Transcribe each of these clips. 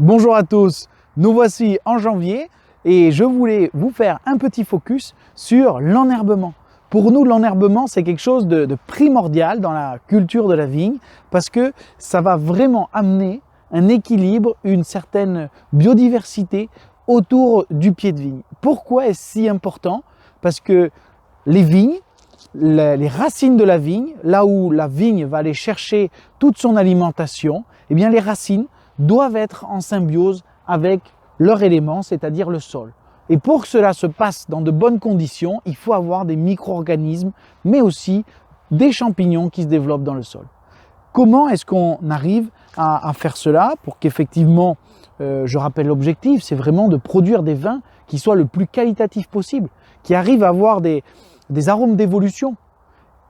Bonjour à tous, nous voici en janvier et je voulais vous faire un petit focus sur l'enherbement. Pour nous, l'enherbement, c'est quelque chose de primordial dans la culture de la vigne parce que ça va vraiment amener un équilibre, une certaine biodiversité autour du pied de vigne. Pourquoi est-ce si important? Parce que les vignes, les racines de la vigne, là où la vigne va aller chercher toute son alimentation, eh bien les racines doivent être en symbiose avec leur élément, c'est-à-dire le sol. Et pour que cela se passe dans de bonnes conditions, il faut avoir des micro-organismes, mais aussi des champignons qui se développent dans le sol. Comment est-ce qu'on arrive à faire cela pour qu'effectivement, je rappelle l'objectif, c'est vraiment de produire des vins qui soient le plus qualitatifs possible, qui arrivent à avoir des arômes d'évolution.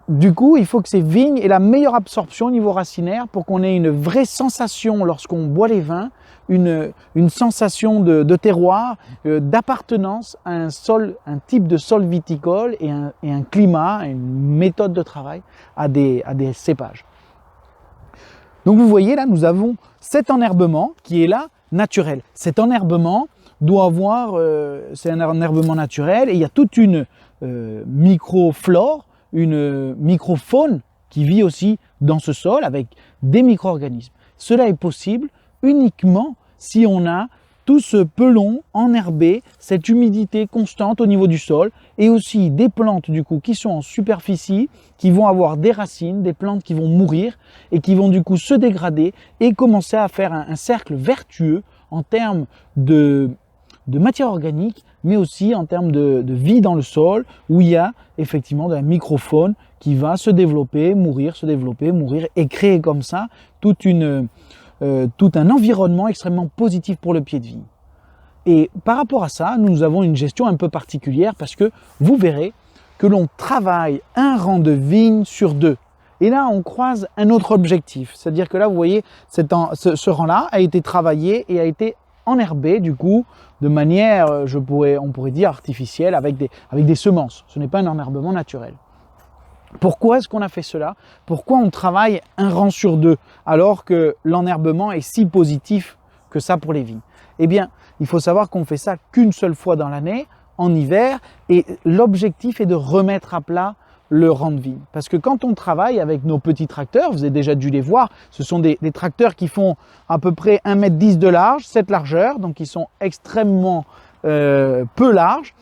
Du coup, il faut que ces vignes aient la meilleure absorption au niveau racinaire pour qu'on ait une vraie sensation lorsqu'on boit les vins, une sensation de terroir, d'appartenance à un sol, un type de sol viticole et un climat, une méthode de travail à des cépages. Donc vous voyez là, nous avons cet enherbement qui est là, naturel. Cet enherbement doit avoir, c'est un enherbement naturel et il y a toute une microflore, une microfaune qui vit aussi dans ce sol avec des micro-organismes. Cela est possible uniquement si on a tout ce pelon enherbé, cette humidité constante au niveau du sol et aussi des plantes du coup qui sont en superficie, qui vont avoir des racines, des plantes qui vont mourir et qui vont du coup se dégrader et commencer à faire un cercle vertueux en termes de matière organique, mais aussi en termes de vie dans le sol, où il y a effectivement de la microfaune qui va se développer, mourir, et créer comme ça tout un environnement extrêmement positif pour le pied de vigne. Et par rapport à ça, nous avons une gestion un peu particulière parce que vous verrez que l'on travaille un rang de vigne sur deux. Et là, on croise un autre objectif. C'est-à-dire que là, vous voyez, ce rang-là a été travaillé et a été enherbé du coup de manière, on pourrait dire artificielle, avec des semences. Ce n'est pas un enherbement naturel. Pourquoi est-ce qu'on a fait cela? Pourquoi on travaille un rang sur deux alors que l'enherbement est si positif que ça pour les vignes? Eh bien, il faut savoir qu'on fait ça qu'une seule fois dans l'année, en hiver, et l'objectif est de remettre à plat le rang de vigne. Parce que quand on travaille avec nos petits tracteurs, vous avez déjà dû les voir, ce sont des tracteurs qui font à peu près 1,10 m de large, cette largeur, donc ils sont extrêmement peu larges.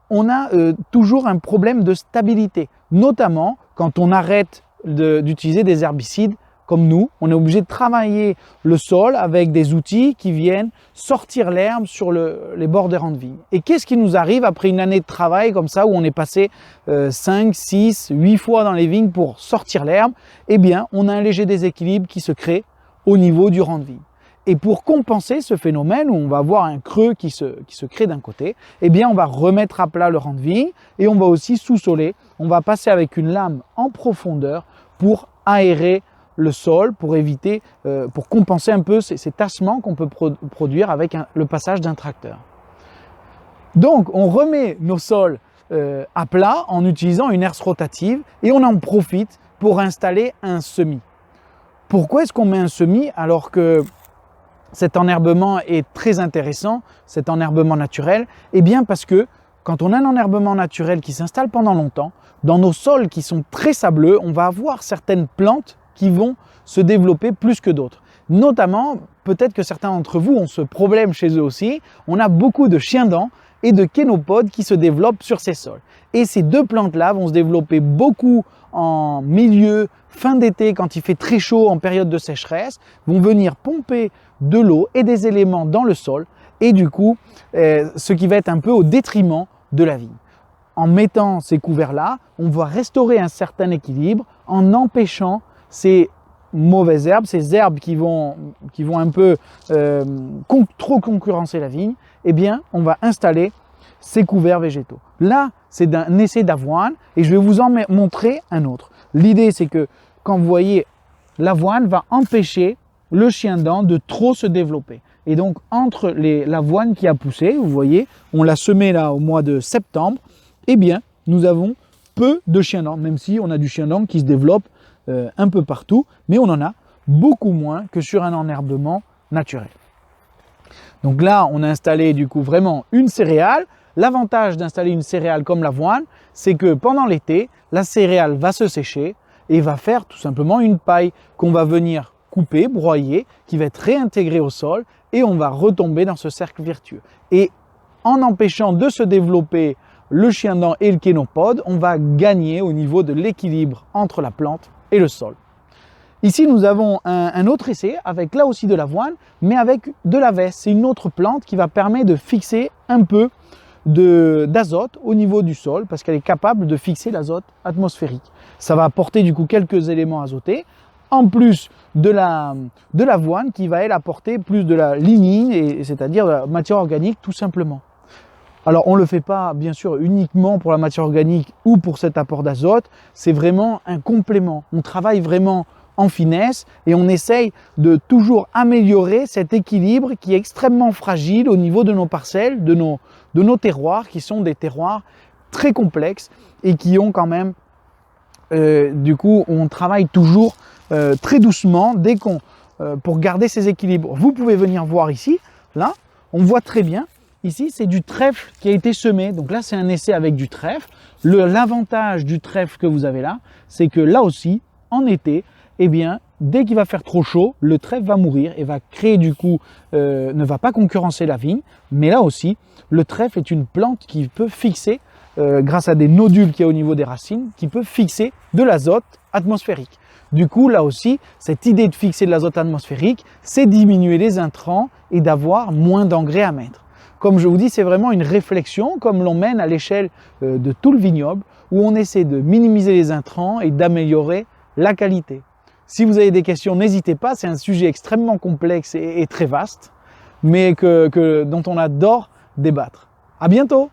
On a toujours un problème de stabilité, notamment quand on arrête d'utiliser des herbicides comme nous, on est obligé de travailler le sol avec des outils qui viennent sortir l'herbe sur les bords des rangs de vigne. Et qu'est-ce qui nous arrive après une année de travail comme ça, où on est passé 5, 6, 8 fois dans les vignes pour sortir l'herbe? Eh bien, on a un léger déséquilibre qui se crée au niveau du rang de vigne. Et pour compenser ce phénomène où on va avoir un creux qui se crée d'un côté, eh bien, on va remettre à plat le rang de vigne et on va aussi sous-soler. On va passer avec une lame en profondeur pour aérer le sol, pour éviter, pour compenser un peu ces tassements qu'on peut produire avec le passage d'un tracteur. Donc, on remet nos sols à plat en utilisant une herse rotative et on en profite pour installer un semis. Pourquoi est-ce qu'on met un semis alors que cet enherbement est très intéressant, cet enherbement naturel? Eh bien parce que quand on a un enherbement naturel qui s'installe pendant longtemps, dans nos sols qui sont très sableux, on va avoir certaines plantes qui vont se développer plus que d'autres. Notamment, peut-être que certains d'entre vous ont ce problème chez eux aussi, on a beaucoup de chiens-dents et de kénopodes qui se développent sur ces sols. Et ces deux plantes-là vont se développer beaucoup en milieu, fin d'été, quand il fait très chaud, en période de sécheresse, vont venir pomper de l'eau et des éléments dans le sol, et du coup, ce qui va être un peu au détriment de la vigne. En mettant ces couverts-là, on va restaurer un certain équilibre en empêchant ces mauvaises herbes, ces herbes qui vont un peu trop concurrencer la vigne. Eh bien, on va installer ces couverts végétaux. Là, c'est un essai d'avoine et je vais vous en montrer un autre. L'idée, c'est que quand vous voyez, l'avoine va empêcher le chien-dent de trop se développer. Et donc, entre l'avoine qui a poussé, vous voyez, on l'a semé là au mois de septembre, eh bien, nous avons peu de chiens-dents, même si on a du chien-dent qui se développe un peu partout, mais on en a beaucoup moins que sur un enherbement naturel. Donc là, on a installé du coup vraiment une céréale. L'avantage d'installer une céréale comme l'avoine, c'est que pendant l'été, la céréale va se sécher et va faire tout simplement une paille qu'on va venir couper, broyer, qui va être réintégrée au sol et on va retomber dans ce cercle vertueux. Et en empêchant de se développer le chien-dent et le kénopode, on va gagner au niveau de l'équilibre entre la plante et le sol. Ici, nous avons un autre essai avec là aussi de l'avoine, mais avec de la veste. C'est une autre plante qui va permettre de fixer un peu d'azote au niveau du sol parce qu'elle est capable de fixer l'azote atmosphérique. Ça va apporter du coup quelques éléments azotés en plus de l'avoine qui va elle apporter plus de la lignine, c'est-à-dire de la matière organique tout simplement. Alors on ne le fait pas bien sûr uniquement pour la matière organique ou pour cet apport d'azote, c'est vraiment un complément. On travaille vraiment en finesse et on essaye de toujours améliorer cet équilibre qui est extrêmement fragile au niveau de nos parcelles, de nos terroirs qui sont des terroirs très complexes et qui ont quand même, du coup on travaille toujours très doucement pour garder ces équilibres. Vous pouvez venir voir ici, là on voit très bien. Ici, c'est du trèfle qui a été semé. Donc là, c'est un essai avec du trèfle. L'avantage du trèfle que vous avez là, c'est que là aussi, en été, eh bien, dès qu'il va faire trop chaud, le trèfle va mourir et va créer du coup, ne va pas concurrencer la vigne. Mais là aussi, le trèfle est une plante qui peut fixer, grâce à des nodules qu'il y a au niveau des racines, qui peut fixer de l'azote atmosphérique. Du coup, là aussi, cette idée de fixer de l'azote atmosphérique, c'est diminuer les intrants et d'avoir moins d'engrais à mettre. Comme je vous dis, c'est vraiment une réflexion comme l'on mène à l'échelle de tout le vignoble où on essaie de minimiser les intrants et d'améliorer la qualité. Si vous avez des questions, n'hésitez pas, c'est un sujet extrêmement complexe et très vaste, mais dont on adore débattre. À bientôt!